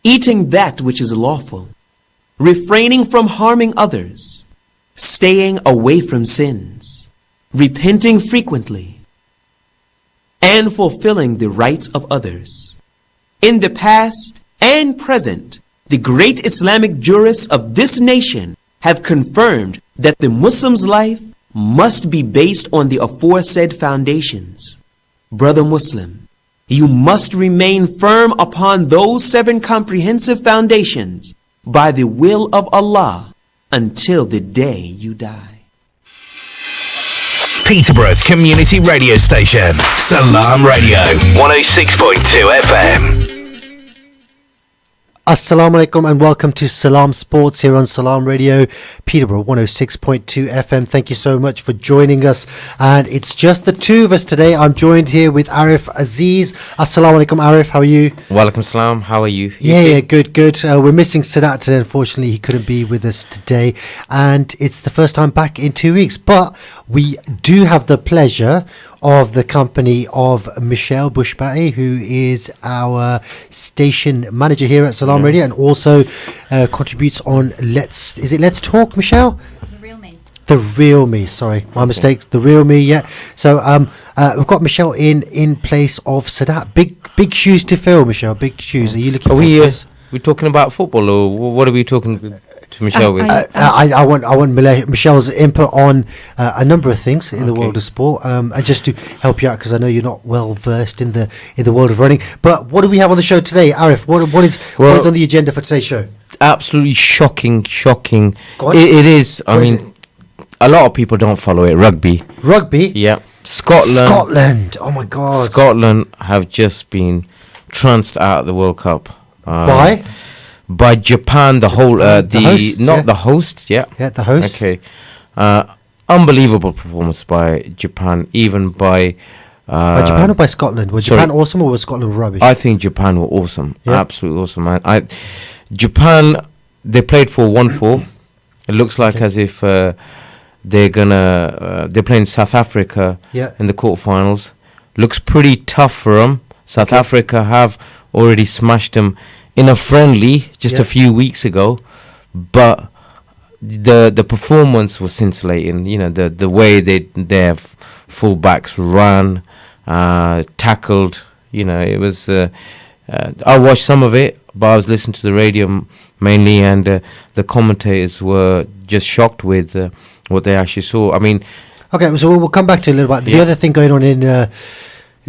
eating that which is lawful, refraining from harming others, staying away from sins, repenting frequently, and fulfilling the rights of others. In the past and present, the great Islamic jurists of this nation have confirmed that the Muslim's life must be based on the aforesaid foundations. Brother Muslim, you must remain firm upon those 7 comprehensive foundations by the will of Allah until the day you die. Peterborough's community radio station, Salam Radio, 106.2 FM. Assalamu alaikum and welcome to Salam Sports here on Salam Radio, Peterborough 106.2 FM. Thank you so much for joining us. And it's just the two of us today. I'm joined here with Arif Aziz. Assalamu alaikum, Arif. How are you? Walaikum salam. How are you? Yeah, good. We're missing Sadat today. Unfortunately, he couldn't be with us today. And it's the first time back in 2 weeks. But we do have the pleasure of the company of Michelle Bushbati, who is our station manager here at Salam Radio and also contributes on Let's Talk, Michelle? The Real Me, sorry, my mistakes. The Real Me, yeah. So we've got Michelle in place of Sadat. Big shoes to fill, Michelle. Big shoes. Are you looking forward to this? We talking about football, or what are we talking to Michelle with? I want Michelle's input on a number of things in the world of sport, and just to help you out because I know you're not well versed in the world of running. But what do we have on the show today, Arif? What is on the agenda for today's show? Absolutely shocking. It is. I mean, a lot of people don't follow it. Rugby. Yeah. Scotland. Oh my God. Scotland have just been trounced out of the World Cup. By Japan, the host. Yeah, the host. Okay, unbelievable performance by Japan, even by Japan or by Scotland. Was Japan awesome or was Scotland rubbish? I think Japan were awesome, absolutely awesome, man. Japan, they played for 1-4. It looks like as if they're playing South Africa in the quarterfinals. Looks pretty tough for them. South Africa have already smashed them in a friendly just a few weeks ago, but the performance was scintillating. You know, the way their fullbacks ran, tackled. You know, it was. I watched some of it, but I was listening to the radio mainly, and the commentators were just shocked with what they actually saw. I mean, okay, so we'll come back to a little bit. The other thing going on in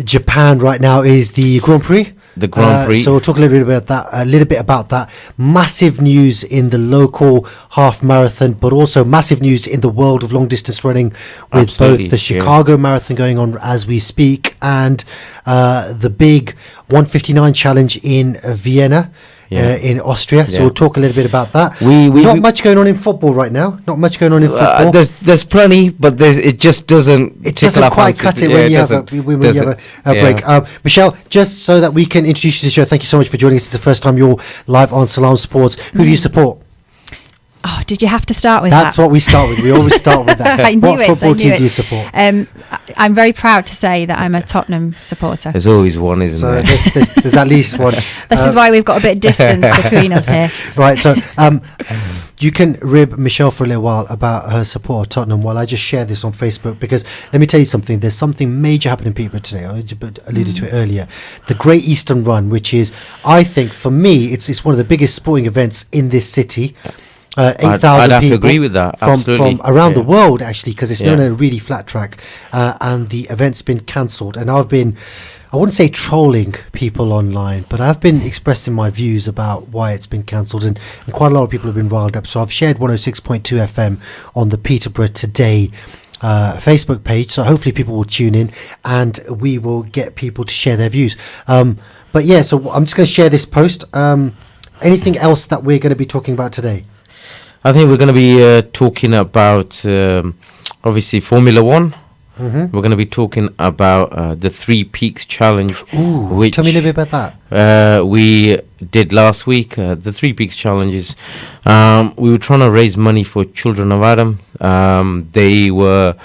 Japan right now is the Grand Prix. The Grand Prix. So we'll talk a little bit about that. Massive news in the local half marathon, but also massive news in the world of long distance running, with both the Chicago Marathon going on as we speak and the big 159 challenge in Vienna. In Austria, so we'll talk a little bit about that. Not much going on in football right now. Not much going on in football. There's plenty, but it just doesn't. It doesn't quite cut it when you have a break. Michelle, just so that we can introduce you to the show. Thank you so much for joining us. It's the first time you're live on Salam Sports. Who do you support? Oh, did you have to start with That's what we start with. We always start with that. What football team do you support? I'm very proud to say that I'm a Tottenham supporter. There's always one, isn't there? There's at least one. This is why we've got a bit of distance between us here. Right, so you can rib Michelle for a little while about her support of Tottenham while I just share this on Facebook, because let me tell you something. There's something major happening in Peterborough today. I alluded to it earlier. The Great Eastern Run, which is, I think, for me, it's one of the biggest sporting events in this city. 8,000 I'd have people to agree with that. from around the world, actually, because it's not a really flat track, and the event's been cancelled. And I've been, I wouldn't say trolling people online, but I've been expressing my views about why it's been cancelled, and quite a lot of people have been riled up. So I've shared 106.2 FM on the Peterborough Today Facebook page, so hopefully people will tune in and we will get people to share their views. But yeah, so I'm just going to share this post. Anything else that we're going to be talking about today? I think we're going to be talking about, obviously, Formula One. We're going to be talking about the Three Peaks Challenge. Ooh, tell me a little bit about that. We did last week. The Three Peaks Challenge is, we were trying to raise money for Children of Adam. They were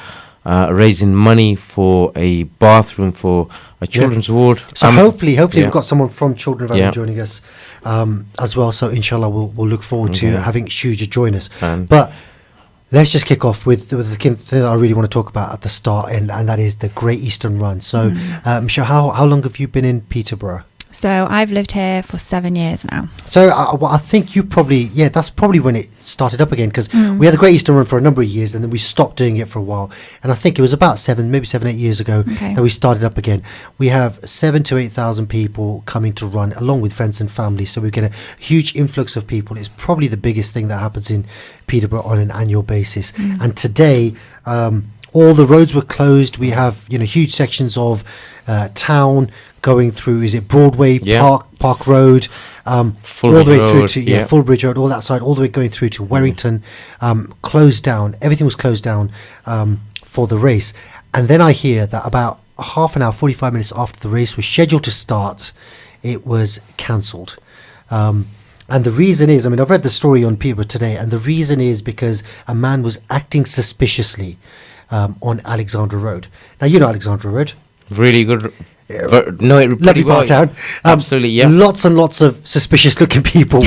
raising money for a bathroom for a children's ward. So hopefully we've got someone from Children of Ireland joining us as well. So inshallah, we'll look forward to having Shuja join us. But let's just kick off with the thing that I really want to talk about at the start, and that is the Great Eastern Run. So, Michelle, how long have you been in Peterborough? So I've lived here for 7 years now. So I think you probably, that's probably when it started up again, because we had the Great Eastern Run for a number of years and then we stopped doing it for a while. And I think it was about 7, 8 years ago that we started up again. We have 7,000 to 8,000 people coming to run along with friends and family. So we get a huge influx of people. It's probably the biggest thing that happens in Peterborough on an annual basis. And today, all the roads were closed. We have, huge sections of town going through, is it Broadway, Park Road, all the way through to Fullbridge Road, all that side, all the way going through to Warrington, closed down. Everything was closed down for the race. And then I hear that about half an hour, 45 minutes after the race was scheduled to start, it was cancelled. And the reason is, I've read the story on Peterborough today, and the reason is because a man was acting suspiciously on Alexandra Road. Now, you know Alexandra Road. Really good. Lovely part of town. Absolutely, yeah. Lots and lots of suspicious-looking people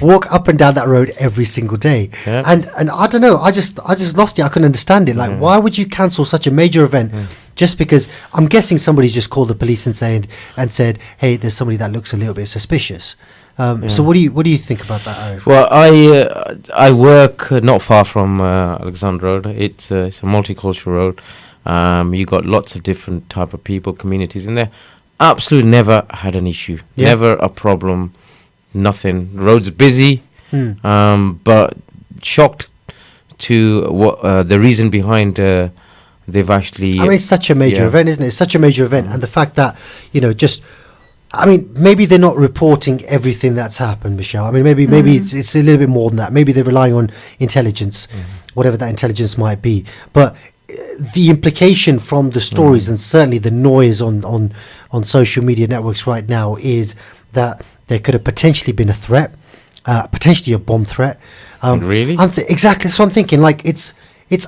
walk up and down that road every single day. Yeah. And I don't know. I just lost it. I couldn't understand it. Like, why would you cancel such a major event just because? I'm guessing somebody's just called the police and said, "Hey, there's somebody that looks a little bit suspicious." So what do you think about that, Arif? Well, I work not far from Alexandra Road. It's a multicultural road. You got lots of different type of people, communities in there. Absolutely never had an issue, never a problem, nothing. Roads busy, but shocked to what the reason behind they've actually. It's such a major event, isn't it? It's such a major event, and the fact that maybe they're not reporting everything that's happened, Michelle. Maybe it's a little bit more than that. Maybe they're relying on intelligence, whatever that intelligence might be, but. The implication from the stories and certainly the noise on social media networks right now is that there could have potentially been a threat, potentially a bomb threat. Really? Exactly. So I'm thinking, like, it's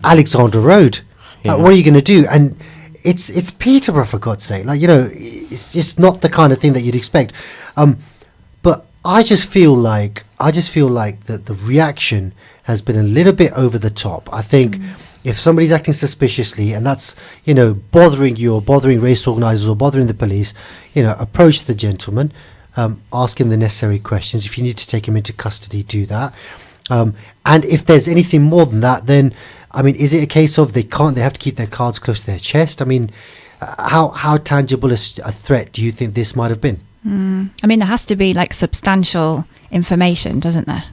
Alexandra Road. Like, what are you going to do? And it's Peterborough, for God's sake. Like, it's just not the kind of thing that you'd expect. But I just feel like that the reaction has been a little bit over the top. I think. If somebody's acting suspiciously and that's, bothering you or bothering race organisers or bothering the police, approach the gentleman, ask him the necessary questions. If you need to take him into custody, do that. And if there's anything more than that, then, is it a case of they have to keep their cards close to their chest? How tangible a threat do you think this might have been? There has to be like substantial information, doesn't there,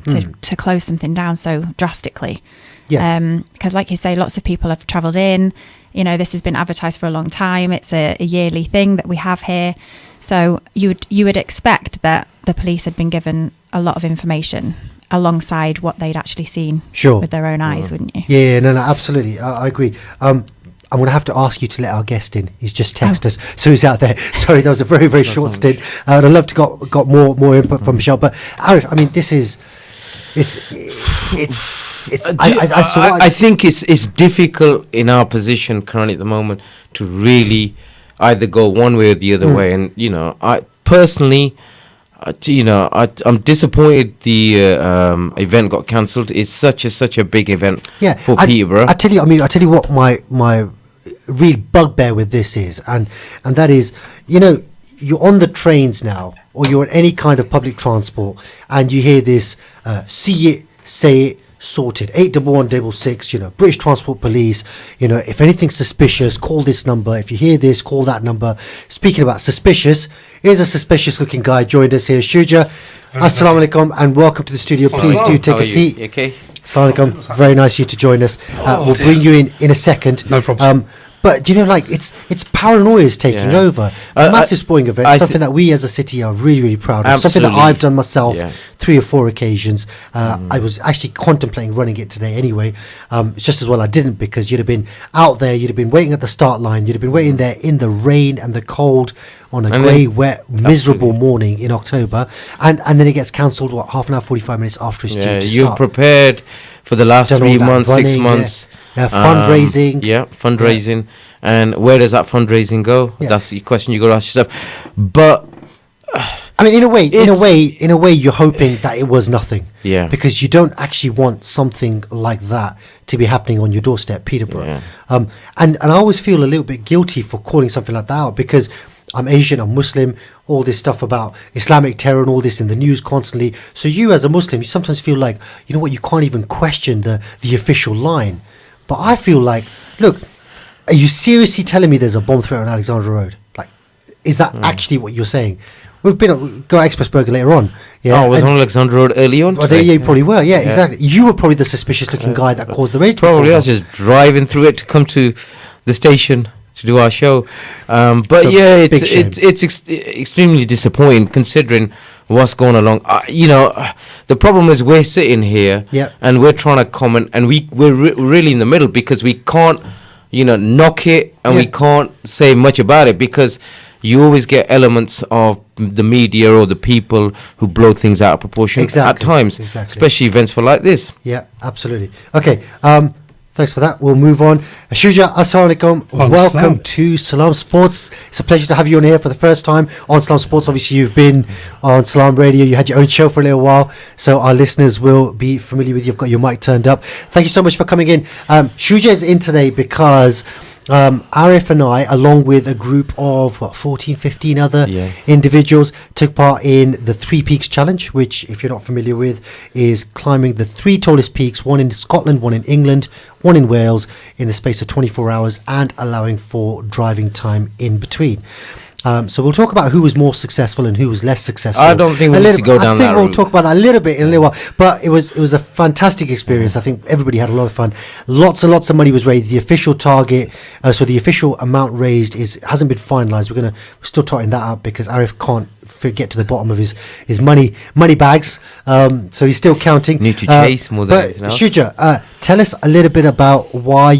to close something down so drastically. Yeah. Because like you say, lots of people have travelled in. This has been advertised for a long time. It's a yearly thing that we have here. So you would expect that the police had been given a lot of information alongside what they'd actually seen with their own eyes, wouldn't you? Yeah, no, absolutely. I agree. I'm going to have to ask you to let our guest in. He's just texted us, so he's out there. Sorry, that was a very, very short stint. I'd love to got more input from Michelle. But Arif, this is... I think it's difficult in our position currently at the moment to really either go one way or the other way. And I personally, I'm disappointed the event got cancelled. It's such a big event for Peterborough. I tell you what my real bugbear with this is, and that is, you're on the trains now, or you're on any kind of public transport, and you hear this, see it, say it, sorted, 81166, British Transport Police, if anything's suspicious, call this number. If you hear this, call that number. Speaking about suspicious, here's a suspicious looking guy joined us here. Shuja, assalamu alaikum, and welcome to the studio. Please do take a seat. Okay. Assalamu alaikum, very nice of you to join us. We'll bring you in a second. No problem. But it's paranoia is taking over. A massive sporting event, something that we as a city are really, really proud of. Absolutely. Something that I've done myself 3 or 4 occasions. I was actually contemplating running it today anyway. It's just as well I didn't, because you'd have been out there, you'd have been waiting at the start line, you'd have been waiting there in the rain and the cold on a grey, wet, miserable morning in October, and then it gets cancelled, half an hour, 45 minutes after it's due to start. You've prepared for the last 3 months, 6 months. fundraising. Fundraising. And where does that fundraising go? That's the question you got to ask yourself. But I mean, in a way, you're hoping that it was nothing. Yeah. Because you don't actually want something like that to be happening on your doorstep, Peterborough. Yeah. And I always feel a little bit guilty for calling something like that out, because I'm Asian, I'm Muslim, all this stuff about Islamic terror and all this in the news constantly. So you as a Muslim, you sometimes feel like, you know what, you can't even question the official line. But I feel like, look, are you seriously telling me there's a bomb threat on Alexandra Road? Like, is that actually what you're saying? We've been go Express Burger later on. Yeah, I was on Alexandra Road early on. Well, you probably were. Yeah, exactly. You were probably the suspicious-looking guy that caused the race. Probably, I was just driving through it to come to the station to do our show. But so yeah, it's extremely disappointing considering what's going along. The problem is we're sitting here and we're trying to comment, and we're really in the middle because we can't, knock it, and we can't say much about it because you always get elements of the media or the people who blow things out of proportion at times, especially events like this. Yeah, absolutely. Okay, thanks for that. We'll move on. Shuja, assalamu alaikum. Welcome to Salam Sports. It's a pleasure to have you on here for the first time on Salam Sports. Obviously, you've been on Salam Radio. You had your own show for a little while, so our listeners will be familiar with you. You've got your mic turned up. Thank you so much for coming in. Shuja is in today because Arif and I, along with a group of 14, 15 other individuals, took part in the Three Peaks Challenge, which, if you're not familiar with, is climbing the 3 tallest peaks, one in Scotland, one in England, one in Wales, in the space of 24 hours, and allowing for driving time in between. So we'll talk about who was more successful and who was less successful. I don't think we need to go down that route. I think we'll talk about that a little bit in a little while. But it was a fantastic experience. I think everybody had a lot of fun. Lots and lots of money was raised. The official target, so the official amount raised hasn't been finalised. We're still totting that up because Arif can't get to the bottom of his money bags. So he's still counting. Need to chase more than anything else. Shuja, tell us a little bit about why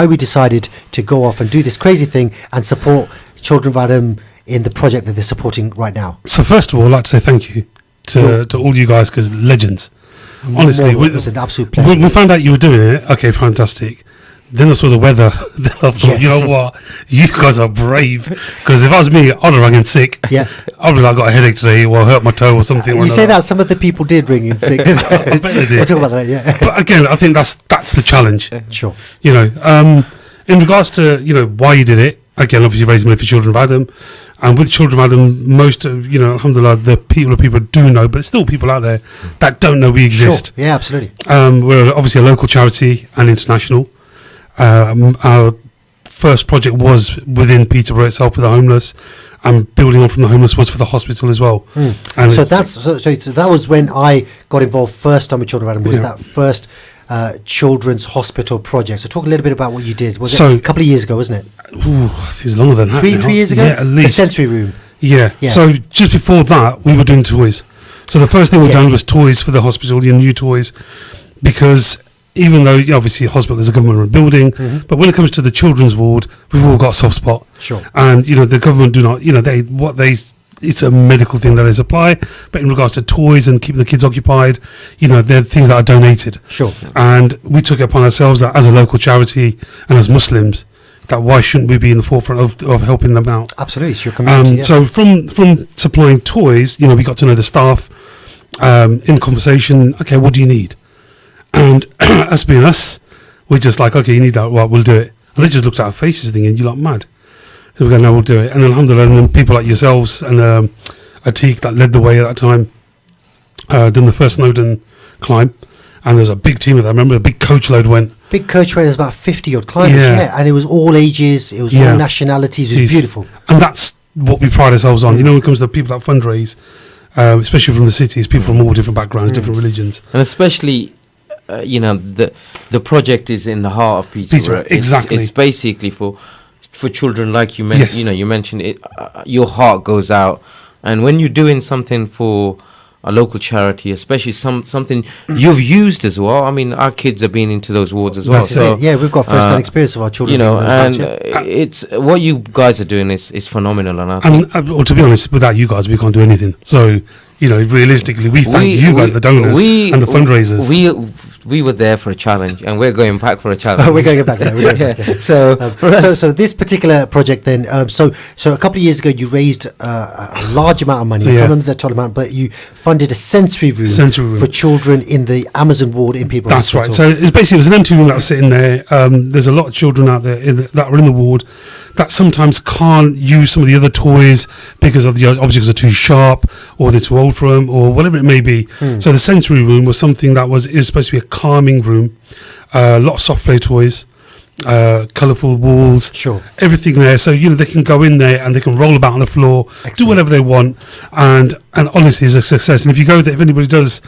we decided to go off and do this crazy thing and support Children of Adam in the project that they're supporting right now. So first of all, I'd like to say thank you to all you guys, because legends. Honestly, it was an absolute pleasure. When we found out you were doing it, okay, fantastic. Then I saw the weather. Then I thought, you know what? You guys are brave. Because if I was me, I'd have rang in sick. Yeah. I'd be like, I got a headache today, or hurt my toe or something. You say that, some of the people did ring in sick, didn't they? I bet they did. We'll talk about that, yeah. But again, I think that's the challenge. Sure. In regards to, why you did it, again, obviously raising money for Children of Adam. And with Children of Adam, most of, alhamdulillah, the people do know, but still people out there that don't know we exist. Sure. Yeah, absolutely. We're obviously a local charity and international. Our first project was within Peterborough itself with the homeless, and building on from the homeless was for the hospital as well. And so that was when I got involved first time with Children of Adam, was that first children's hospital project. So talk a little bit about what you did. Was it a couple of years ago, wasn't it? It's longer than that. 3 years ago? Yeah, at least. The sensory room. Yeah. So just before that, we were doing toys. So the first thing we've done was toys for the hospital, new toys, because even though obviously hospital is a government-run building, but when it comes to the children's ward, we've all got a soft spot. Sure. And the government do not, it's a medical thing that they supply, but in regards to toys and keeping the kids occupied, they're things that are donated. Sure. And we took it upon ourselves that as a local charity and as Muslims, that why shouldn't we be in the forefront of helping them out? Absolutely, it's your community. So from supplying toys, we got to know the staff in conversation. Okay, what do you need? And us being us, we're just like, okay, you need that, right, we'll do it. And they just looked at our faces thinking, you're like mad. So we go, no, we'll do it. And then alhamdulillah, and then people like yourselves and Atik that led the way at that time, done the first Snowdon climb. And there's a big team of that. I remember a big coach load went. Big coach load, there's about 50 odd climbers, and it was all ages, it was all nationalities, it was beautiful. And that's what we pride ourselves on. When it comes to people that fundraise, especially from the cities, people from all different backgrounds, different religions. And especially, the project is in the heart of Peterborough. Exactly. It's basically for children, like you mentioned. You mentioned it. Your heart goes out, and when you're doing something for a local charity, especially something you've used as well. I mean, our kids have been into those wards as well. So we've got first-hand experience of our children. It's what you guys are doing is phenomenal. And to be honest, without you guys, we can't do anything. So realistically, we thank you guys, the donors and the fundraisers. we were there for a challenge, and we're going back for a challenge. Oh, we're going back there. So this particular project then, so a couple of years ago, you raised a large amount of money. I can't remember the total amount, but you funded a sensory room for children in the Amazon ward in Peterborough. That's right. So it was an empty room that was sitting there. There's a lot of children out there that are in the ward that sometimes can't use some of the other toys because of the objects are too sharp or they're too old for them or whatever it may be. So the sensory room was something that was supposed to be a calming room. A lot of soft play toys, colourful walls, everything there. So they can go in there and they can roll about on the floor, do whatever they want, and honestly, it's a success. And if you go there, if anybody does.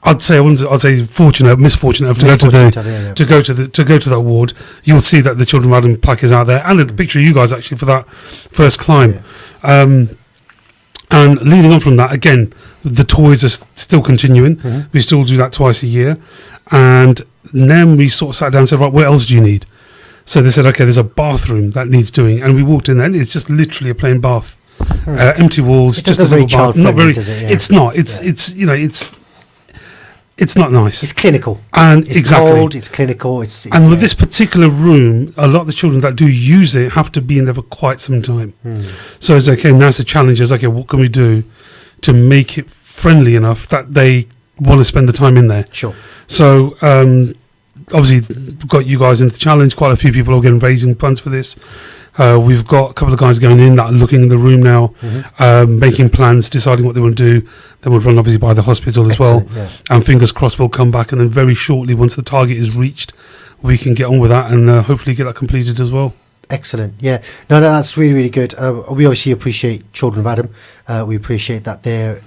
I'd say misfortunate enough to go to that ward. You'll see that the Children of Adam plaque is out there, and a picture of you guys actually for that first climb. And leading on from that, again, the toys are still continuing. We still do that twice a year, and then we sort of sat down and said, right, what else do you need? So they said, okay, there's a bathroom that needs doing, and we walked in there, and it's just literally a plain bath, empty walls, just a simple bath. Not very. It's not. It's not nice. It's clinical. And it's exactly. cold, it's clinical. It's and with this particular room, a lot of the children that do use it have to be in there for quite some time. So it's okay, now it's a challenge. It's okay, what can we do to make it friendly enough that they want to spend the time in there? Sure. So obviously, we've got you guys into the challenge. Quite a few people are getting raising funds for this. We've got a couple of guys going in that are looking in the room now, making plans, deciding what they want to do. They will run obviously by the hospital as well. Yeah. And fingers crossed we'll come back, and then very shortly, once the target is reached, we can get on with that and hopefully get that completed as well. Excellent. Yeah. No, that's really, really good. We obviously appreciate Children of Adam. We appreciate that they're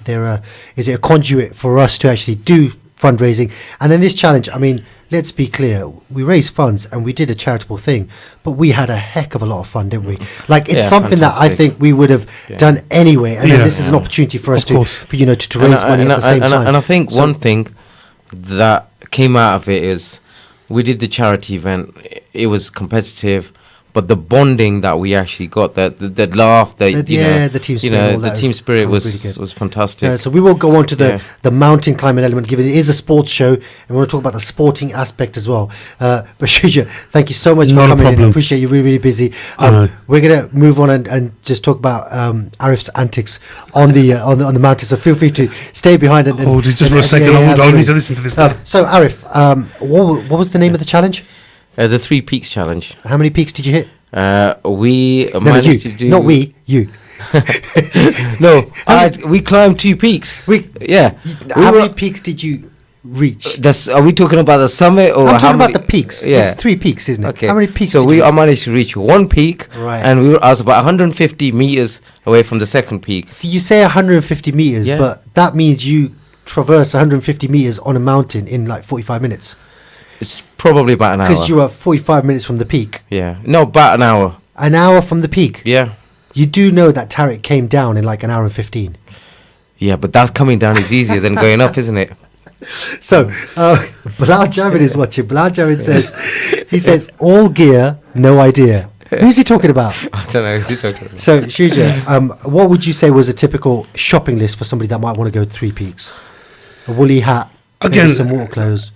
is it a conduit for us to actually do fundraising. And then this challenge, I mean, let's be clear, we raised funds and we did a charitable thing, but we had a heck of a lot of fun, didn't we? Like, it's something fantastic. That I think we would have done anyway, and then this is an opportunity for us to raise money at the same time. And I think one thing that came out of it is we did the charity event. It was competitive, but the bonding that we actually got, the laugh, the team spirit, the team spirit was fantastic. So we will go on to the mountain climbing element, given it is a sports show, and we want to talk about the sporting aspect as well. But Shuja, thank you so much for coming in. I appreciate you. Really, really busy. We're going to move on and just talk about Arif's antics on the mountain. So feel free to stay behind and just for a second. I need to listen to this. So Arif, what was the name of the challenge? The 3 Peaks Challenge. How many peaks did you hit? We managed to do... Not we, you. No, we climbed 2 peaks. How many peaks did you reach? Are we talking about the summit or I'm talking about the peaks. Yeah. It's 3 peaks, isn't it? Okay. How many peaks So I managed to reach 1 peak, right. And I was about 150 meters away from the second peak. So you say 150 meters, but that means you traverse 150 meters on a mountain in like 45 minutes. It's probably about an hour. Because you were 45 minutes from the peak. Yeah. No, about an hour. An hour from the peak? Yeah. You do know that Tariq came down in like an hour and 15. Yeah, but that's coming down is easier than going up, isn't it? So, Bilal Javid is watching. Bilal Javid says, all gear, no idea. Who's he talking about? I don't know who he's talking about. So, Shuja, what would you say was a typical shopping list for somebody that might want to go 3 peaks? A woolly hat. Again, some water clothes.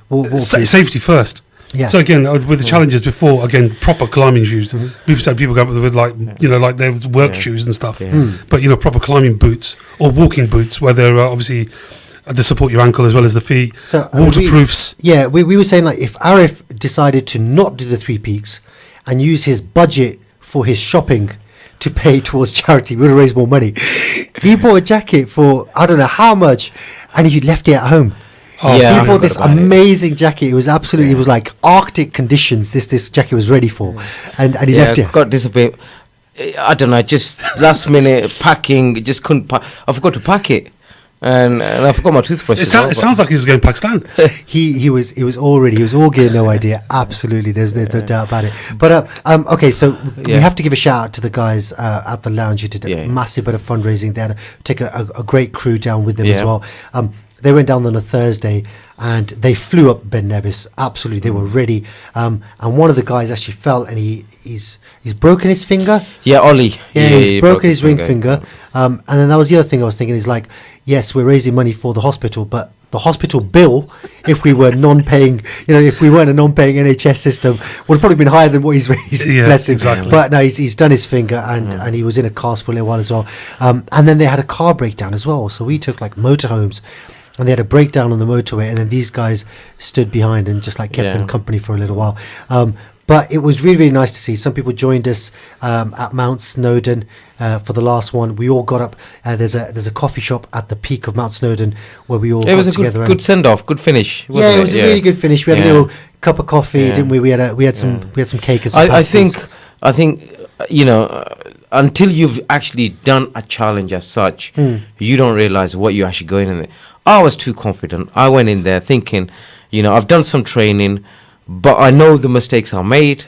Safety first. Yeah. So again, with the challenges before, again, proper climbing shoes. We've said people go up with like their work shoes and stuff. But proper climbing boots or walking boots, where they're obviously they support your ankle as well as the feet. So waterproofs. We were saying, like, if Arif decided to not do the 3 peaks and use his budget for his shopping to pay towards charity, we would have raised more money. He bought a jacket for I don't know how much, and he left it at home. He bought this amazing jacket. It was absolutely, it was like Arctic conditions. This jacket was ready for, and he left it. Got disappointed. I don't know, just last minute packing. Just couldn't. I forgot to pack it, and I forgot my toothbrush. It sounds like he was going to Pakistan. he was all gear, no idea. Absolutely, there's no doubt about it. But okay, so we have to give a shout out to the guys at the lounge who did a massive bit of fundraising. They had to take a great crew down with them as well. They went down on a Thursday, and they flew up Ben Nevis. Absolutely, they were ready. And one of the guys actually fell, and he's broken his finger. Yeah, Ollie. Yeah, he's broken his ring finger. And then that was the other thing I was thinking is like, yes, we're raising money for the hospital, but the hospital bill, if we were non-paying, if we weren't a non-paying NHS system, would have probably been higher than what he's raised. Yeah, bless him. exactly. But no, he's done his finger, and he was in a cast for a little while as well. And then they had a car breakdown as well. So we took like motorhomes, and they had a breakdown on the motorway, and then these guys stood behind and just like kept them company for a little while. But it was really, really nice to see. Some people joined us at Mount Snowdon for the last one. We all got up. There's a coffee shop at the peak of Mount Snowdon where we all got together. It was a good send off, good finish. It was a really good finish. We had a little cup of coffee, didn't we? We had some cake and some pasties. I think until you've actually done a challenge as such, you don't realize what you're actually going in there. I was too confident. I went in there thinking, I've done some training, but I know the mistakes I made.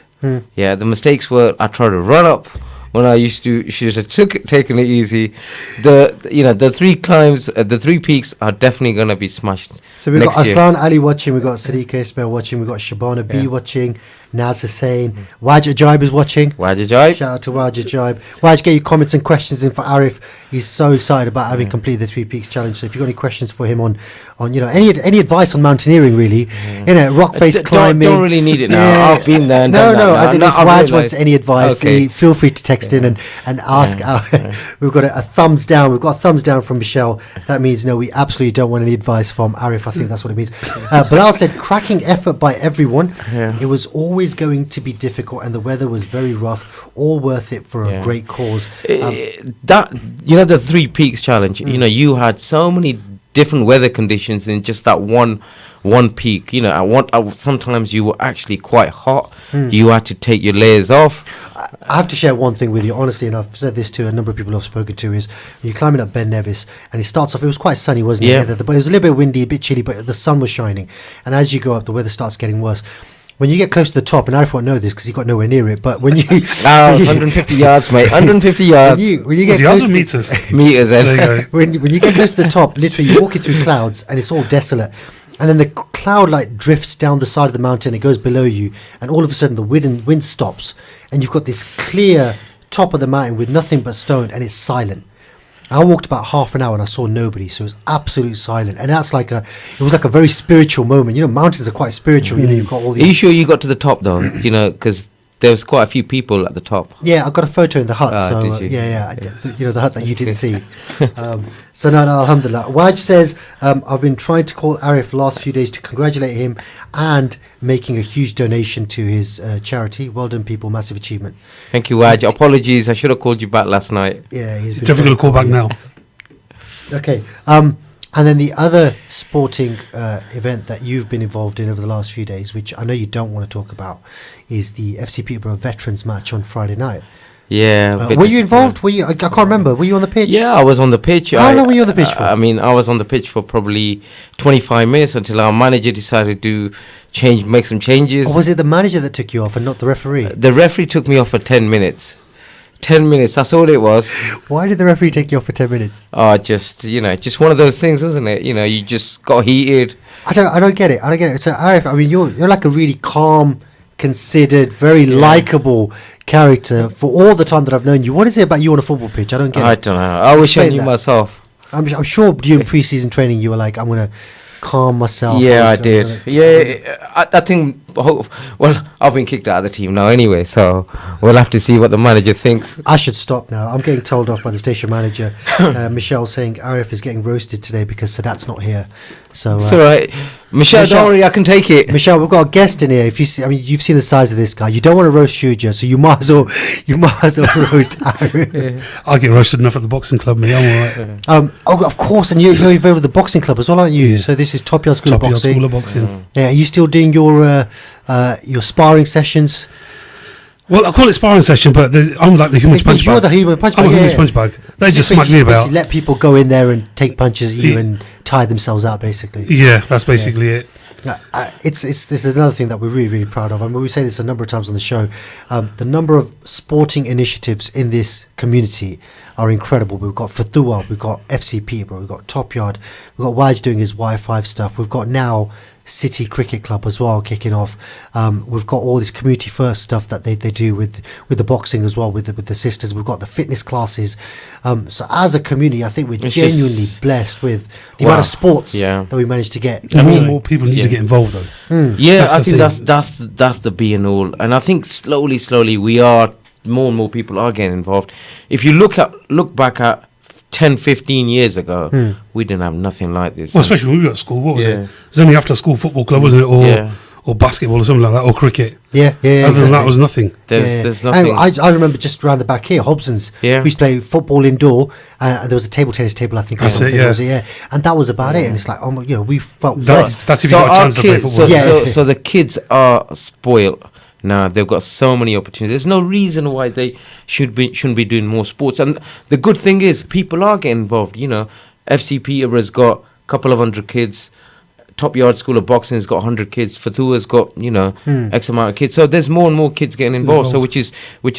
Yeah, the mistakes were I tried to run up when I should have taken it easy. The 3 climbs, the 3 peaks are definitely going to be smashed. So we've got Aslan Ali watching, we've got Sadiqa Ismail watching, we've got Shabana B watching, Naz Hussain, Waj Ajaib is watching. Waj Ajaib. Shout out to Waj Ajaib. Waj, get your comments and questions in for Arif. He's so excited about having completed the 3 Peaks Challenge. So if you've got any questions for him on any advice on mountaineering, really, rock face climbing. Don't really need it now. I've been there and done that. No, as in if Waj wants any advice, feel free to text in and ask. We've got a thumbs down. We've got a thumbs down from Michelle. That means no, we absolutely don't want any advice from Arif. I think that's what it means. Bilal said, cracking effort by everyone. It was always going to be difficult, and the weather was very rough. All worth it for a great cause. The 3 Peaks Challenge. You had so many different weather conditions in just that one peak. Sometimes you were actually quite hot. You had to take your layers off. I have to share one thing with you, honestly, and I've said this to a number of people I've spoken to, is you're climbing up Ben Nevis, and it starts off, it was quite sunny, wasn't it? But it was a little bit windy, a bit chilly, but the sun was shining. And as you go up, the weather starts getting worse. When you get close to the top, and Arif won't know this because he got nowhere near it, but when you... 150 yards, mate, 1150 yards. When you get close to meters? Meters, when you get close to the top, literally you're walking through clouds, and it's all desolate. And then the cloud like drifts down the side of the mountain, it goes below you, and all of a sudden the wind stops, and you've got this clear top of the mountain with nothing but stone, and it's silent. I walked about half an hour and I saw nobody, so it was absolutely silent, and it was like a very spiritual moment. Mountains are quite spiritual. You've got all these. Are you sure you got to the top though? Because there was quite a few people at the top. Yeah, I got a photo in the hut. So did you? The hut that you didn't see. So no, alhamdulillah. Waj says, I've been trying to call Arif the last few days to congratulate him and making a huge donation to his charity. Well done, people. Massive achievement. Thank you, Waj. Apologies. I should have called you back last night. Yeah, he's definitely going to call back now. Okay. And then the other sporting event that you've been involved in over the last few days, which I know you don't want to talk about, is the FC Peterborough Veterans match on Friday night. Yeah. Were you involved? I can't remember. Were you on the pitch? Yeah, I was on the pitch. How long were you on the pitch for? I was on the pitch for probably 25 minutes until our manager decided to make some changes. Or was it the manager that took you off and not the referee? The referee took me off for 10 minutes. 10 minutes, that's all it was. Why did the referee take you off for 10 minutes? Just one of those things, wasn't it? You just got heated. I don't get it. So Arif, you're like a really calm, considered, very likable character for all the time that I've known you. What is it about you on a football pitch? I don't get it. I don't know. I wish I knew myself. I'm sure during pre-season training you were like, I'm going to calm myself. Yeah, I did. I think, well, I've been kicked out of the team now anyway, so we'll have to see what the manager thinks. I should stop now. I'm getting told off by the station manager, Michelle, saying Arif is getting roasted today because Sadat's not here. So it's all right. Michelle, don't worry, I can take it. Michelle, we've got a guest in here. If you see, you've seen the size of this guy. You don't want to roast Shuja, so you might as well roast Arif. I get roasted enough at the boxing club, me. I'm all right. Of course, and you're involved with the boxing club as well, aren't you? Yeah. So this is Top Yard School of Boxing. School of Boxing. Yeah. Are you still doing your sparring sessions? Well, I call it sparring session, but I'm like the human sponge bag. You're the human punch bag. I'm a human sponge bag. They just smack me about. You let people go in there and take punches at you and tie themselves out, basically. Yeah, that's basically it. This is another thing that we're really, really proud of. I mean, we say this a number of times on the show. The number of sporting initiatives in this community are incredible. We've got Fatua, we've got FCP, bro, we've got Top Yard, we've got Waj doing his Y5 stuff. We've got now City Cricket Club as well kicking off. We've got all this community first stuff that they do with the boxing as well, with the sisters. We've got the fitness classes. So as a community, I think we're genuinely blessed with the amount of sports that we managed to get. I mean, more people need to get involved though. Yeah, I think that's the be and all. And I think slowly we are, more and more people are getting involved. If you look back at 10, 15 years ago, we didn't have nothing like this. Well, especially when we were at school. What was it? It was only after school football club, wasn't it? Or basketball or something like that, or cricket. Other than that, was nothing. There's nothing. I remember just around the back here, Hobson's. We used to play football indoor, and there was a table tennis table, I think. That's it. And that was about it. And it's like, we felt blessed. That's if you got a chance to play football. So the kids are spoiled. Now they've got so many opportunities. There's no reason why they shouldn't be doing more sports. And the good thing is, people are getting involved. You know, FC Peterborough's got a couple of 100 kids. Top Yard School of Boxing has got 100 kids. Fatua's got X amount of kids. So there's more and more kids getting involved. So which is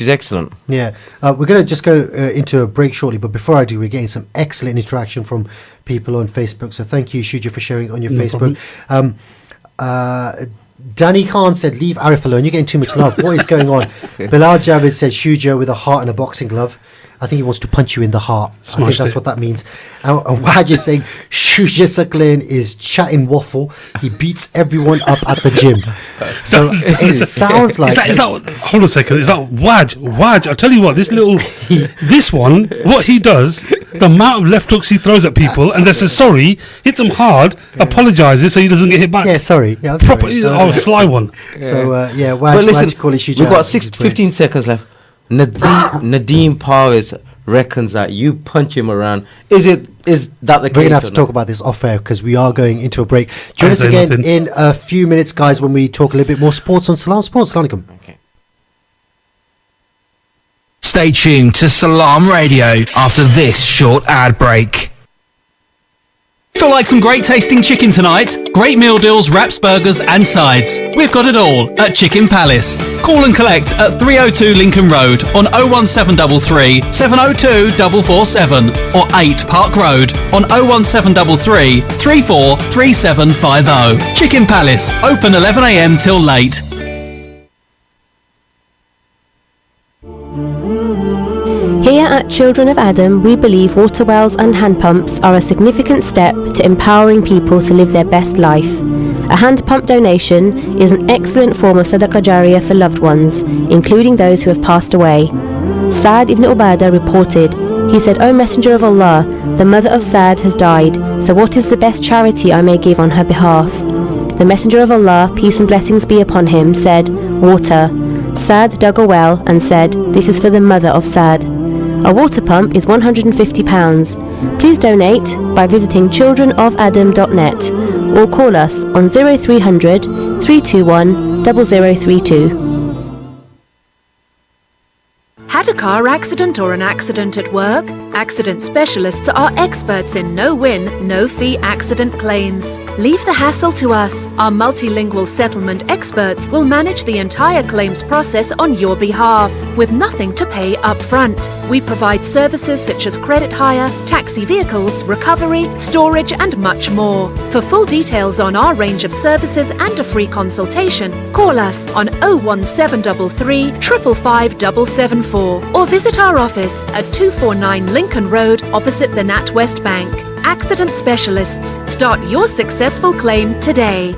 excellent. Yeah, we're going to just go into a break shortly. But before I do, we're getting some excellent interaction from people on Facebook. So thank you, Shuja, for sharing on your Facebook. Danny Khan said, leave Arif alone. You're getting too much love. What is going on? Bilal Javid said, Shuja with a heart and a boxing glove. I think he wants to punch you in the heart. I think that's what that means. And Waj is saying, Shuja Saklan is chatting waffle. He beats everyone up at the gym. So it sounds like... Hold on a second. Is that Waj, I'll tell you what, this one, what he does, the amount of left hooks he throws at people, and they say sorry, hits him hard, apologises so he doesn't get hit back. Yeah, sorry. Yeah, a sly one. So, Waj, call it Shuja. We've got 15 seconds left. Nadeem Parvez reckons that you punch him around. Is that the case? We're going to have to talk about this off air because we are going into a break. Join us again in a few minutes, guys, when we talk a little bit more sports on Salam Sports. Assalamu alaikum. Okay. Stay tuned to Salam Radio after this short ad break. Feel like some great tasting chicken tonight? Great meal deals, wraps, burgers and sides. We've got it all at Chicken Palace. Call and collect at 302 Lincoln Road on 01733 702 447 or 8 Park Road on 01733 343750. Chicken Palace, open 11 a.m. till late. Here at Children of Adam, we believe water wells and hand pumps are a significant step to empowering people to live their best life. A hand pump donation is an excellent form of sadaqah jariyah for loved ones, including those who have passed away. Saad ibn Ubadah reported, he said, O Messenger of Allah, the mother of Saad has died, so what is the best charity I may give on her behalf? The Messenger of Allah, peace and blessings be upon him, said, water. Saad dug a well and said, this is for the mother of Saad. A water pump is £150. Please donate by visiting childrenofadam.net or call us on 0300 321 0032. Had a car accident or an accident at work? Accident specialists are experts in no-win, no-fee accident claims. Leave the hassle to us. Our multilingual settlement experts will manage the entire claims process on your behalf, with nothing to pay up front. We provide services such as credit hire, taxi vehicles, recovery, storage and much more. For full details on our range of services and a free consultation, call us on 01733 555 774 or visit our office at 249 Lincoln Road opposite the NatWest Bank. Accident Specialists. Start your successful claim today.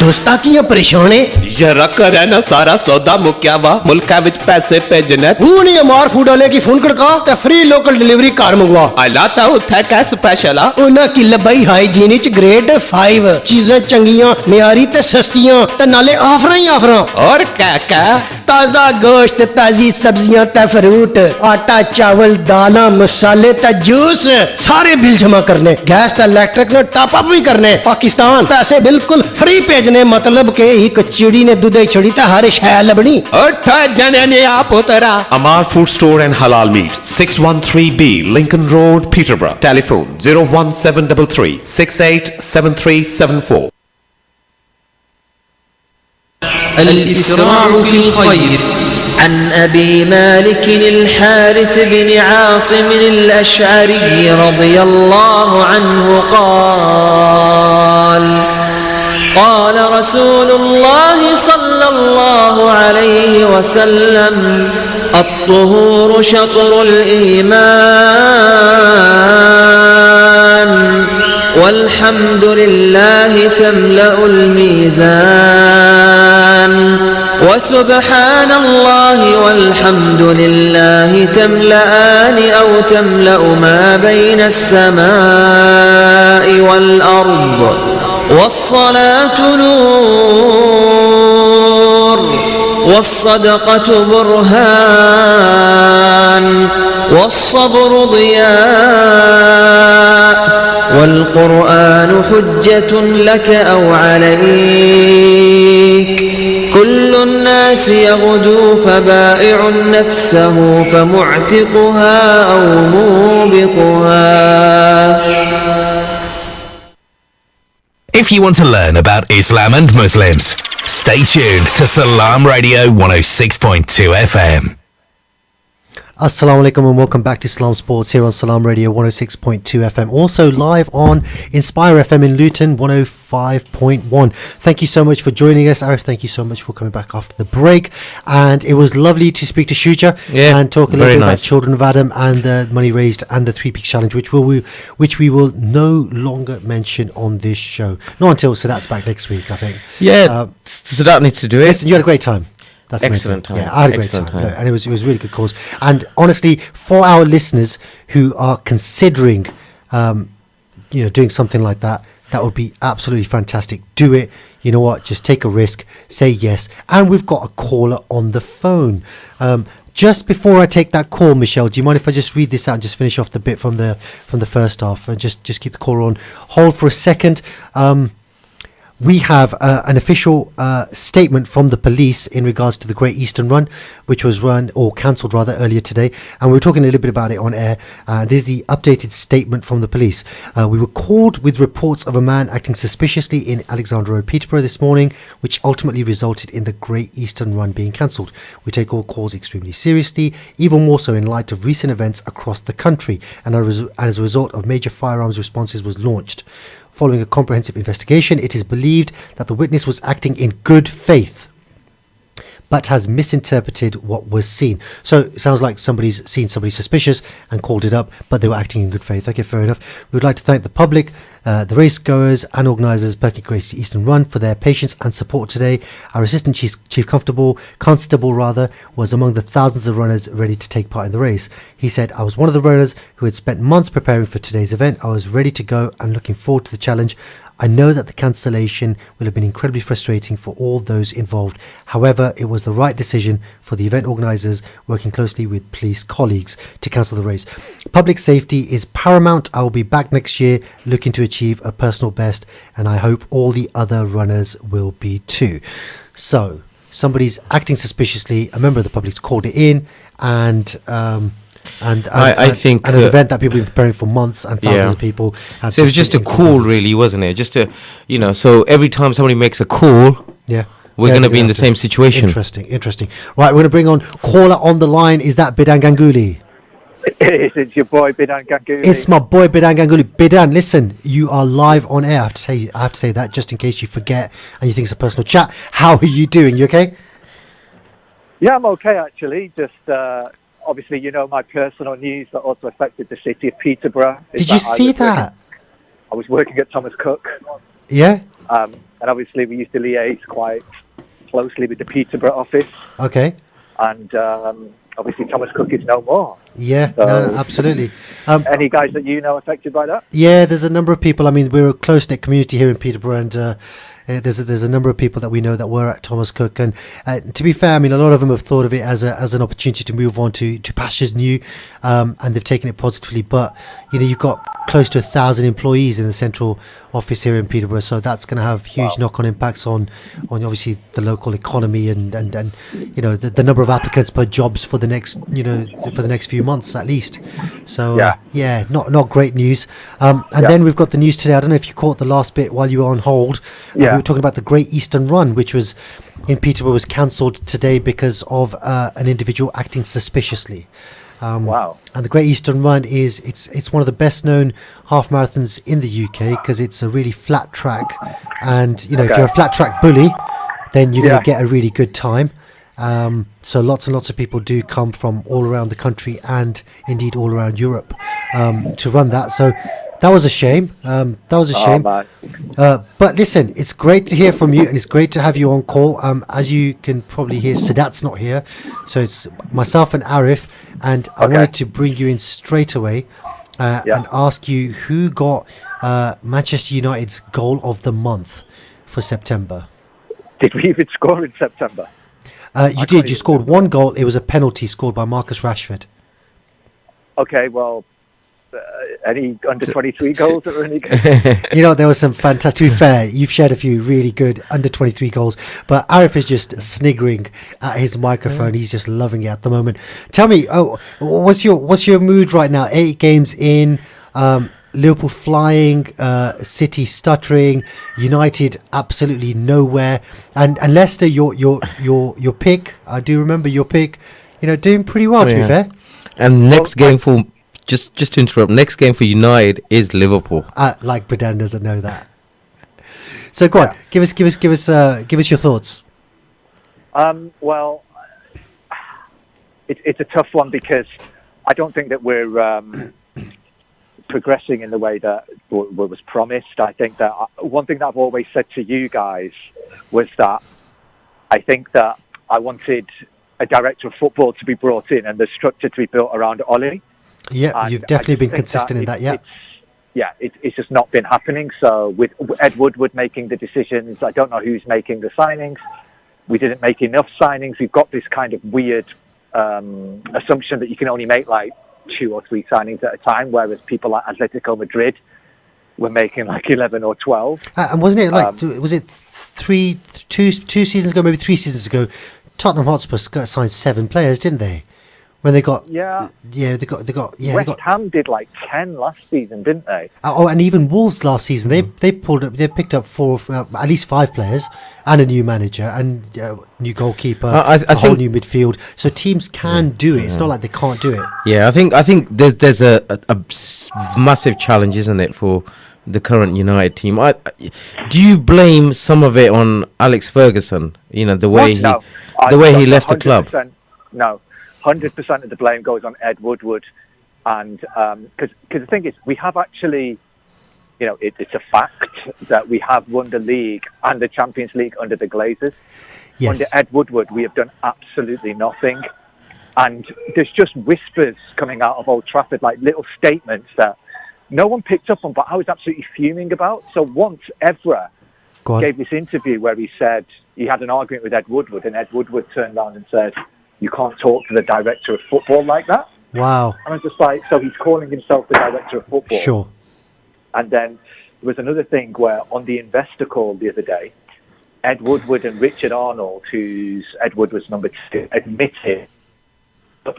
दोस्ता की परेशान है जरा कर है ना सारा सौदा मुक्या वा मुल्का विच पैसे भेजने हुन अमार फूड वाले की फोन खड़का ते फ्री लोकल डिलीवरी कार मंगवा आला ता उत्थे का स्पेशल आ ओना की लबई हाइजीन च ग्रेड 5 चीजें चंगियां मियारी ते सस्तियां ते नाले ऑफर ही ऑफर और क्या ताजा गोश्त ताजी सब्जियां ते फ्रूट आटा चावल दालां मसाले ते जूस सारे बिल जमा करने गैस ते इलेक्ट्रिक ने टॉप अप भी करने पाकिस्तान पैसे बिल्कुल फ्री भेजने मतलब के एक चिड़ी ने दुधे छड़ी ता हर शय लबनी अठ जने ने आप उतरा Amar Food Store and Halal Meat 613B Lincoln Road Peterborough telephone 01733 687374 الإسراع في الخير عن أبي مالك الحارث بن عاصم الأشعري رضي الله عنه قال رسول الله صلى الله عليه وسلم الطهور شطر الإيمان والحمد لله تملأ الميزان وسبحان الله والحمد لله تملأان أو تملأ ما بين السماء والأرض والصلاة نور والصدقة برهان والصبر ضياء والقرآن حجة لك أو عليك كل الناس يغدو فبائع نفسه فمعتقها أو موبقها. If you want to learn about Islam and Muslims, stay tuned to Salam Radio 106.2 FM. Assalamu alaikum and welcome back to Islam Sports here on Salam Radio 106.2 FM. Also live on Inspire FM in Luton 105.1. Thank you so much for joining us, Arif. Thank you so much for coming back after the break. And it was lovely to speak to Shuja and talk a little bit about Children of Adam and the money raised and the 3 Peaks Challenge, which we will no longer mention on this show. Not until Sadat's back next week, I think. Yeah, Sadat needs to do it. Listen, you had a great time. That's excellent time. Yeah, I had a great time. No, and it was really good cause. And honestly, for our listeners who are considering, doing something like that, that would be absolutely fantastic. Do it. You know what? Just take a risk. Say yes. And we've got a caller on the phone. Just before I take that call, Michelle, do you mind if I just read this out and just finish off the bit from the first half and just keep the caller on hold for a second? We have an official statement from the police in regards to the Great Eastern Run, which was run or cancelled rather earlier today. And we were talking a little bit about it on air. This is the updated statement from the police. We were called with reports of a man acting suspiciously in Alexandra Road, Peterborough this morning, which ultimately resulted in the Great Eastern Run being cancelled. We take all calls extremely seriously, even more so in light of recent events across the country. And as a result of major firearms responses was launched. Following a comprehensive investigation, it is believed that the witness was acting in good faith, but has misinterpreted what was seen. So it sounds like somebody's seen somebody suspicious and called it up, but they were acting in good faith. Okay, fair enough. We would like to thank the public, the race goers and organisers Birkett Great Eastern Run for their patience and support today. Our Assistant Chief Constable was among the thousands of runners ready to take part in the race. He said, I was one of the runners who had spent months preparing for today's event. I was ready to go and looking forward to the challenge. I know that the cancellation will have been incredibly frustrating for all those involved. However, it was the right decision for the event organisers working closely with police colleagues to cancel the race. Public safety is paramount. I will be back next year looking to achieve a personal best, and I hope all the other runners will be too. So, somebody's acting suspiciously. A member of the public's called it in, and I think an event that people have been preparing for months and thousands of people have. So it was just a call, really, wasn't it? Just a, so every time somebody makes a call, we're going to be in the same situation. Interesting. Right, we're going to bring on caller on the line. Is that Bidan Ganguly? It's your boy Bidan Ganguly. It's my boy Bidan Ganguly. Bidan, listen, you are live on air. I have to say that just in case you forget and you think it's a personal chat. How are you doing? You okay? Yeah, I'm okay actually. Just obviously, my personal news that also affected the city of Peterborough. Did you see that? I was working at Thomas Cook. Yeah. And obviously, we used to liaise quite closely with the Peterborough office. Okay. And obviously, Thomas Cook is no more. Yeah, so, no, absolutely. Any guys that you know affected by that? Yeah, there's a number of people. I mean, we're a close-knit community here in Peterborough, and there's a number of people that we know that were at Thomas Cook, and to be fair, I mean, a lot of them have thought of it as an opportunity to move on to pastures new, and they've taken it positively. But you've got close to 1,000 employees in the central office here in Peterborough, so that's going to have huge knock-on impacts on obviously the local economy and the number of applicants per jobs for the next few months at least. So not great news. Then we've got the news today. I don't know if you caught the last bit while you were on hold. We were talking about the Great Eastern Run, which was in Peterborough, was cancelled today because of an individual acting suspiciously. And the Great Eastern Run it's one of the best known half marathons in the UK because it's a really flat track, and if you're a flat track bully, then you're going to get a really good time. So lots and lots of people do come from all around the country and indeed all around Europe to run that. So that was a shame. But listen, it's great to hear from you, and it's great to have you on call. As you can probably hear, Sadat's not here, so it's myself and Arif, and I wanted to bring you in straight away and ask you who got Manchester United's goal of the month for September. Did we even score in September? You did. You scored one goal. It was a penalty scored by Marcus Rashford. Okay, well, any under 23 goals that were in the game? There was some fantastic. To be fair, you've shared a few really good under 23 goals, but Arif is just sniggering at his microphone. He's just loving it at the moment. Tell me, what's your mood right now? 8 games in, Liverpool flying, City stuttering, United absolutely nowhere, and Leicester, your pick. I do remember your pick. Doing pretty well, to be fair. And next game for. Just to interrupt, next game for United is Liverpool. Like Bredan doesn't know that. So go on, give us your thoughts. Well, it's a tough one because I don't think that we're progressing in the way that was promised. I think that one thing that I've always said to you guys was that I think that I wanted a director of football to be brought in and the structure to be built around Ollie. Yeah, and you've definitely been consistent in that, it's just not been happening. So with Ed Woodward making the decisions, I don't know who's making the signings. We didn't make enough signings. We've got this kind of weird assumption that you can only make like 2 or 3 signings at a time, whereas people like Atletico Madrid were making like 11 or 12. And wasn't it like, was it 2 seasons ago, maybe 3 seasons ago, Tottenham Hotspur signed 7 players, didn't they? When they got West Ham did like 10 last season, didn't they? And even Wolves last season they picked up 4 at least 5 players and a new manager and new goalkeeper, a whole new midfield. So teams can do it. It's not like they can't do it. Yeah, I think there's a massive challenge, isn't it, for the current United team? Do you blame some of it on Alex Ferguson? The way he left the club. No. 100% of the blame goes on Ed Woodward, and because the thing is, we have actually, it's a fact that we have won the league and the Champions League under the Glazers. Yes. Under Ed Woodward, we have done absolutely nothing, and there's just whispers coming out of Old Trafford, like little statements that no one picked up on, but I was absolutely fuming about. So once Evra gave this interview where he said he had an argument with Ed Woodward, and Ed Woodward turned around and said, "You can't talk to the director of football like that." Wow. And I'm just like, so he's calling himself the director of football. Sure. And then there was another thing where on the investor call the other day, Ed Woodward and Richard Arnold, who's Ed Woodward's number 2, admitted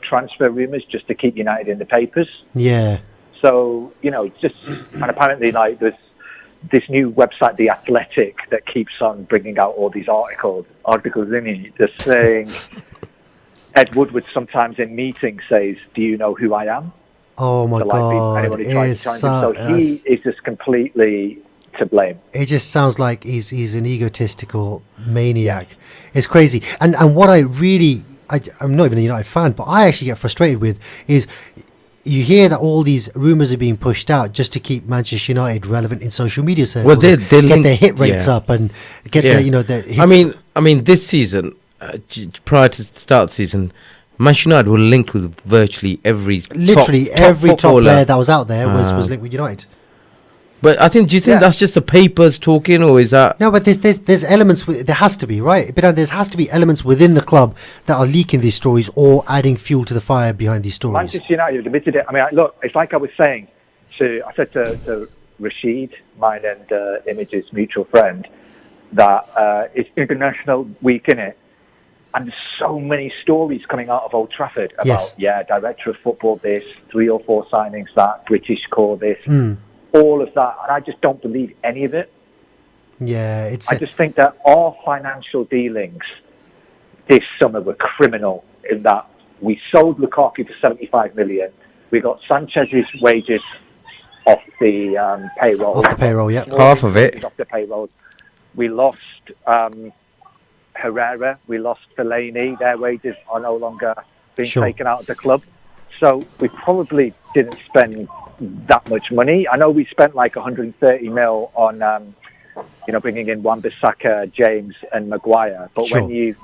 transfer rumours just to keep United in the papers. Yeah. So, and apparently like there's this new website, The Athletic, that keeps on bringing out all these articles in it, just saying... Ed Woodward sometimes in meetings says, "Do you know who I am?" Oh my God! So he is just completely to blame. It just sounds like he's an egotistical maniac. It's crazy. And what I really, I'm not even a United fan, but I actually get frustrated with is you hear that all these rumours are being pushed out just to keep Manchester United relevant in social media circles. Well, they get their hit rates up and get their hits. I mean, this season. Prior to the start of the season, Manchester United were linked with virtually every top player that was out there was linked with United. But I think, do you think that's just the papers talking, or is that? No, but there's elements. There has to be, right? But there has to be elements within the club that are leaking these stories or adding fuel to the fire behind these stories. Manchester United admitted it. I mean, look, it's like I was saying I said to Rashid, mine and Image's mutual friend, that it's International Week, innit? And there's so many stories coming out of Old Trafford about, director of football this, 3 or 4 signings that, British core this, all of that. And I just don't believe any of it. Yeah, I just think that our financial dealings this summer were criminal in that we sold Lukaku for 75 million. We got Sanchez's wages off the payroll. Off the payroll, yeah. Half of it. Off the payroll. We lost Herrera. We lost Fellaini. Their wages are no longer being taken out of the club. So we probably didn't spend that much money. I know we spent like 130 mil on, bringing in Wan-Bissaka, James and Maguire. But when you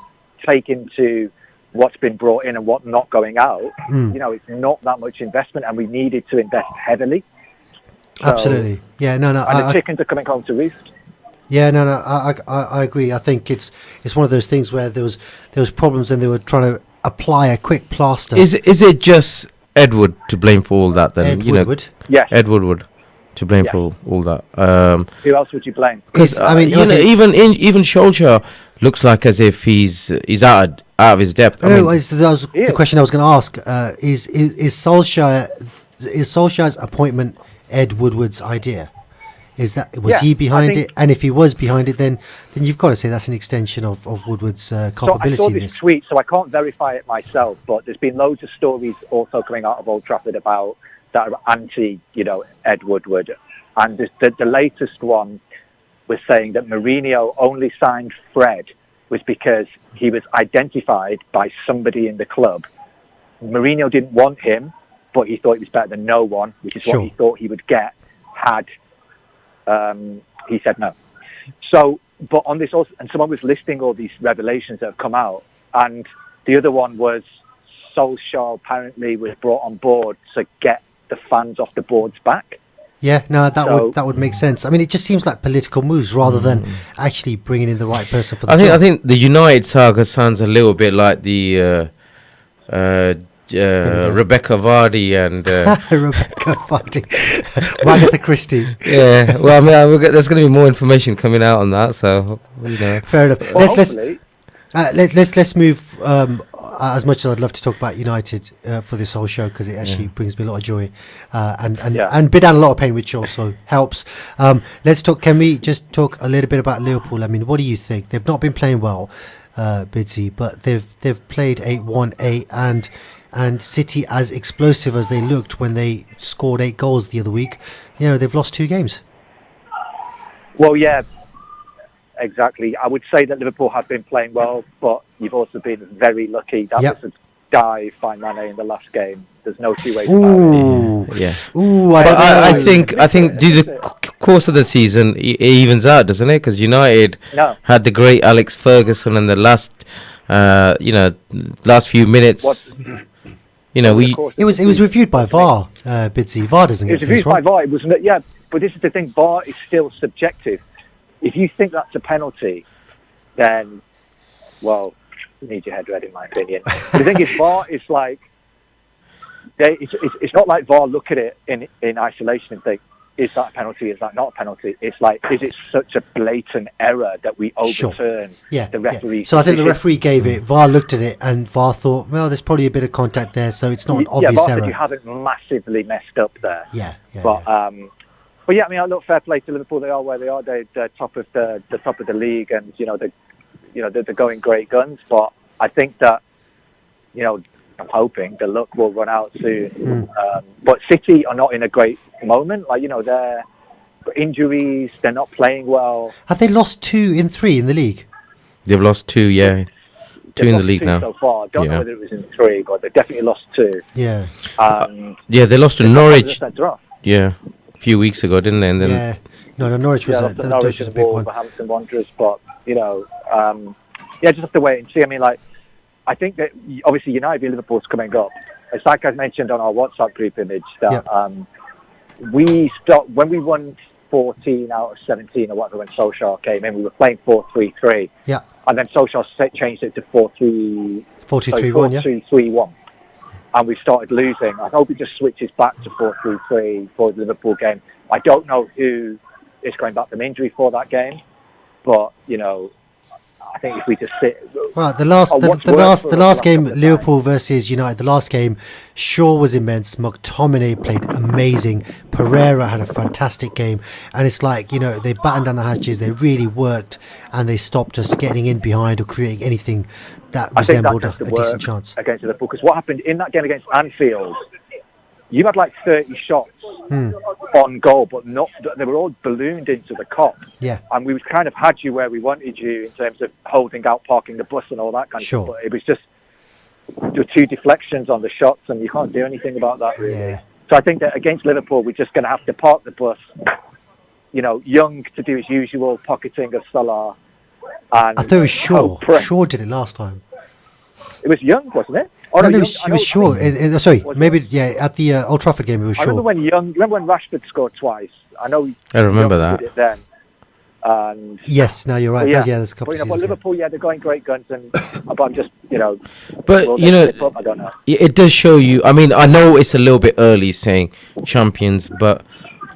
take into what's been brought in and what's not going out, it's not that much investment, and we needed to invest heavily. So, absolutely. Yeah, no. And the chickens are coming home to roost. Yeah, no. I agree. I think it's one of those things where there was problems and they were trying to apply a quick plaster. Is it just Ed Wood to blame for all that then? Ed Woodward? Yes. Ed Woodward to blame for all that. Who else would you blame? Because even Solskjaer looks like as if he's out of his depth. That was the question I was going to ask. Is Solskjaer's appointment Ed Woodward's idea? Was he behind it? And if he was behind it, then you've got to say that's an extension of Woodward's culpability. So I saw this tweet, so I can't verify it myself, but there's been loads of stories also coming out of Old Trafford about that are anti, Ed Woodward. And the latest one was saying that Mourinho only signed Fred was because he was identified by somebody in the club. Mourinho didn't want him, but he thought he was better than no one, which is what he thought he would get had he said no. So, but on this also, and someone was listing all these revelations that have come out, and the other one was Solskjaer apparently was brought on board to get the fans off the board's back. Yeah, no, that would make sense. I mean, it just seems like political moves rather than actually bringing in the right person for the job. I think the United saga sounds a little bit like the Rebecca Vardy and Rebecca Vardy, Agatha Christie. Yeah, well, I mean, there's going to be more information coming out on that, so fair enough. Well, let's move. As much as I'd love to talk about United for this whole show, because it actually brings me a lot of joy and bit down a lot of pain, which also helps. Let's talk. Can we just talk a little bit about Liverpool? I mean, what do you think? They've not been playing well, Bidsy, but they've played 8-1-8 and City, as explosive as they looked when they scored 8 goals the other week, they've lost 2 games. Well, yeah, exactly. I would say that Liverpool have been playing well, but you've also been very lucky. That was a dive by Mane in the last game. There's no 2 ways about it. Yeah. Ooh, I think due the course of the season, it evens out, doesn't it? Because United had the great Alex Ferguson in the last few minutes. It was reviewed by VAR, Bidsy. VAR doesn't get things wrong. It was reviewed by VAR. But this is the thing. VAR is still subjective. If you think that's a penalty, then, well, you need your head read, in my opinion. But the thing is, VAR is like, it's not like VAR look at it in isolation and think, is that a penalty? Is that not a penalty? It's like, is it such a blatant error that we overturn the referee? Yeah. So I think the referee gave it. VAR looked at it, and VAR thought, well, there's probably a bit of contact there, so it's not an obvious VAR error. said you haven't massively messed up there. But yeah, I mean, I look fair play to Liverpool. They are where they are. They're top of the league, and they're going great guns. But I think that I'm hoping the luck will run out soon. But City are not in a great moment. Like, they're injuries, they're not playing well. Have they lost 2 in 3 in the league? They've lost 2, yeah. Two in the league now. So far. I don't know whether it was in 3, but they definitely lost 2. Yeah. They lost to Norwich. Yeah. A few weeks ago, didn't they? And then Norwich was Norwich a big one. Wolverhampton Wanderers, but just have to wait and see. I mean, like, I think that obviously United v Liverpool's coming up. It's like I mentioned on our WhatsApp group image that we stopped when we won 14 out of 17 or whatever when Solskjaer came in. We were playing 4-3-3. Yeah. And then Solskjaer changed it to 4-2-3-1. And we started losing. I hope he just switches back to 4-3-3 for the Liverpool game. I don't know who is going back from injury for that game, but you know, I think if we just sit. Well, the last game, Liverpool versus United. The last game, Shaw was immense. McTominay played amazing. Pereira had a fantastic game, and it's like, you know, they battened down the hatches. They really worked, and they stopped us getting in behind or creating anything that resembled a decent chance against Liverpool. Because what happened in that game against Anfield, you had like 30 shots on goal, but not they were all ballooned into the Kop. Yeah. And we kind of had you where we wanted you in terms of holding out, parking the bus and all that kind of stuff. But it was just there were 2 deflections on the shots, and you can't do anything about that really. Yeah. So I think that against Liverpool, we're just going to have to park the bus. You know, Young to do his usual pocketing of Salah. And I thought it was Shaw. Shaw did it last time. It was Young, wasn't it? Oh, no, it was Shaw. Sorry, maybe at the Old Trafford game it was Shaw. I remember when Rashford scored twice. I remember that. Did it then. And yes, no, you're right. There's a couple of but Liverpool, they're going great guns, and I'm just, you know. But you know, I don't know. It does show you. I mean, I know it's a little bit early saying champions, but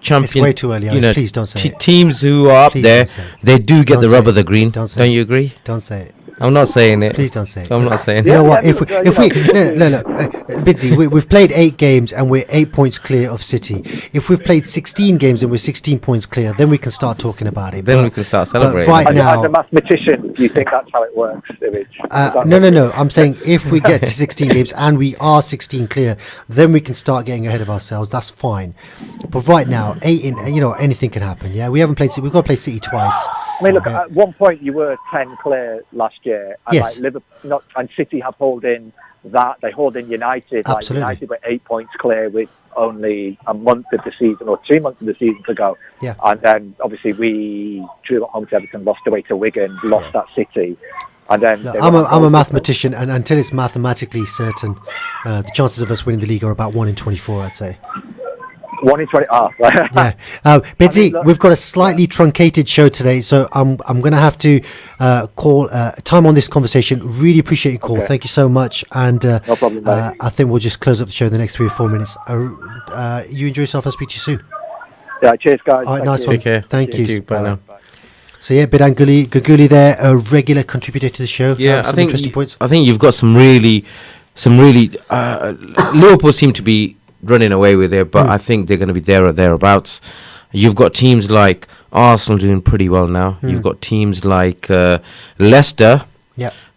champions. It's way too early. You know, please don't say it. Teams who are up there, they do get the rub of the green. Don't you agree? Don't say it. I'm not saying it. Please don't say it. I'm not saying it. You know what? If we Bidsy, we've played 8 games and we're 8 points clear of City. If we've played 16 games and we're 16 points clear, then we can start talking about it. Then we can start celebrating. Right now, as a mathematician, do you think that's how it works, No. I'm saying if we get to 16 games and we are 16 clear, then we can start getting ahead of ourselves. That's fine. But right now, anything can happen. Yeah, we haven't played. We've got to play City twice. I mean, look. At one point, you were 10 clear last year, and yes. Liverpool and City have hold in that. They hold in United. Absolutely. Like United were 8 points clear with only a month of the season or 2 months of the season to go. Yeah. And then obviously we drew at home to Everton, lost away to Wigan, lost at City. And then look, I'm a mathematician, and until it's mathematically certain, the chances of us winning the league are about 1 in 24, I'd say. 1 in 20. Yeah. Bidsy, we've got a slightly truncated show today, so I'm going to have to call time on this conversation. Really appreciate your call. Okay. Thank you so much. And no problem, mate. I think we'll just close up the show in the next 3 or 4 minutes. You enjoy yourself. I'll speak to you soon. Yeah, cheers, guys. All right, nice one. Take care. Thank you. Bye now. So yeah, Bidan Guguli there, a regular contributor to the show. Yeah, I think interesting points. I think you've got some really Liverpool seem to be running away with it, but I think they're going to be there or thereabouts. You've got teams like Arsenal doing pretty well now. You've got teams like Leicester,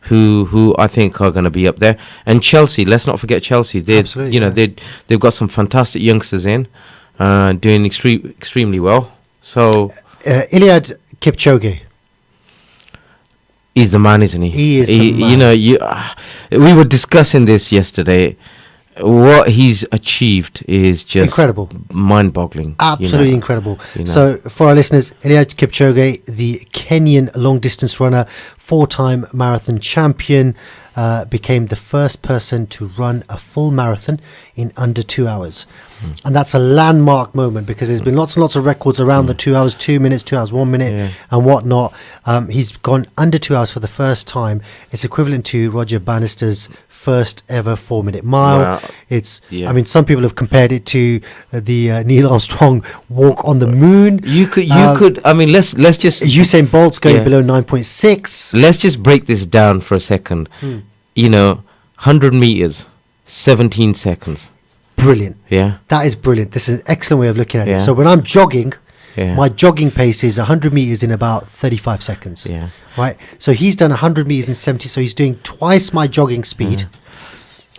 who I think are going to be up there, and Chelsea. Let's not forget Chelsea. They've got some fantastic youngsters in, doing extremely well. So Iliad Kipchoge. He's the man, isn't he? He is the man. You know, we were discussing this yesterday. What he's achieved is just incredible, mind-boggling. Absolutely incredible. So, for our listeners, Iliad Kipchoge, the Kenyan long-distance runner, 4-time marathon champion, became the first person to run a full marathon in under 2 hours. And that's a landmark moment because there's been lots and lots of records around the 2 hours, 2 minutes, 2 hours, 1 minute and whatnot. He's gone under 2 hours for the first time. It's equivalent to Roger Bannister's first ever 4-minute mile. Wow. I mean, some people have compared it to the Neil Armstrong walk on the moon. You could. I mean, let's just. Usain Bolt's going below 9.6. Let's just break this down for a second. 100 meters, 17 seconds. Brilliant. Yeah. That is brilliant. This is an excellent way of looking at it. So when I'm jogging, my jogging pace is 100 meters in about 35 seconds. Yeah. Right. So he's done 100 meters in 70. So he's doing twice my jogging speed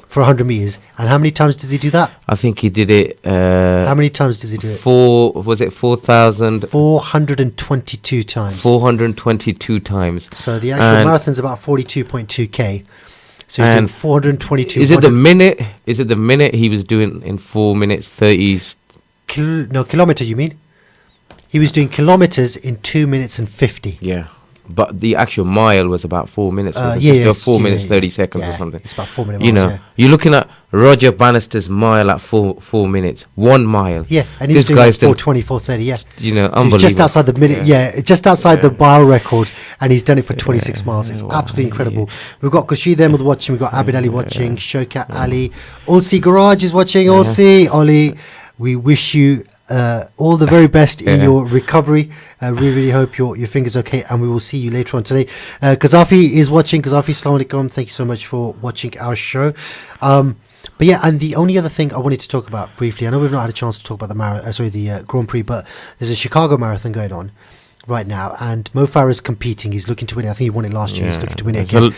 for 100 meters. And how many times does he do that? I think he did it. How many times does he do it? 4,000? 422 times. 422 times. So the actual marathon's about 42.2k. So he's doing 422. Is it the minute? Is it the minute he was doing in 4 minutes 30? Kilometer, you mean? He was doing kilometers in 2 minutes and 50. Yeah. but the actual mile was about 4 minutes. Just 4 minutes 30 seconds or something. It's about 4 minute miles, you're looking at Roger Bannister's mile at 4 minutes, 1 mile. Yeah, and this guy's 4:20, 4:30. Yeah, unbelievable. So just outside the minute. Just outside the mile record, and he's done it for 26 miles. It's absolutely incredible. We've got Khurshid Ahmed watching. We've got Abid Ali watching. Shaukat Ali, Olsi Garage is watching. Olsi, we wish you all the very best in your recovery. Really hope your finger's okay, and we will see you later on today. Qazafi is watching. Qazafi, assalamu alaikum. Thank you so much for watching our show. But yeah, and the only other thing I wanted to talk about briefly, I know we've not had a chance to talk about the Grand Prix, but there's a Chicago Marathon going on right now, and Mo Farah's competing. He's looking to win it. I think he won it last year. He's looking to win it again.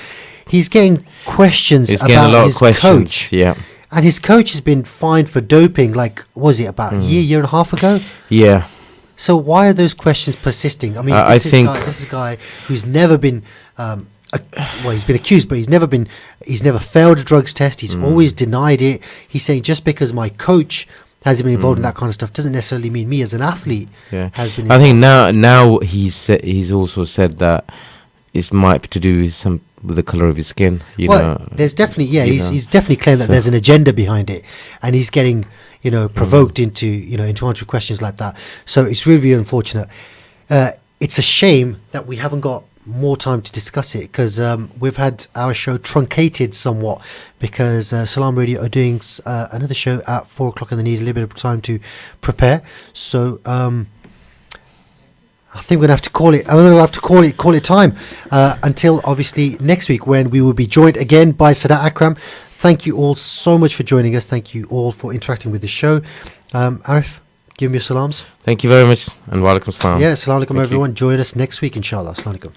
He's getting questions about his coach. Yeah. And his coach has been fined for doping, like, was it about a year and a half ago? Yeah. So why are those questions persisting? I mean, this is a guy who's never been, he's been accused, but he's never failed a drugs test. He's always denied it. He's saying just because my coach hasn't been involved in that kind of stuff doesn't necessarily mean me as an athlete has been involved. I think now he's also said that it might be to do with the colour of his skin. There's definitely he's definitely claimed that there's an agenda behind it, and he's getting provoked into answering questions like that. So it's really, really unfortunate. It's a shame that we haven't got more time to discuss it, because we've had our show truncated somewhat because Salam Radio are doing another show at 4 o'clock, and they need a little bit of time to prepare. So I think we're going to have to call it. I'm going to have to call it time until obviously next week, when we will be joined again by Sadat Akram. Thank you all so much for joining us. Thank you all for interacting with the show. Arif, give me your salams. Thank you very much, and wa alaikum salam. Yeah, assalamu alaikum everyone. Join us next week, inshallah. Assalamu alaikum.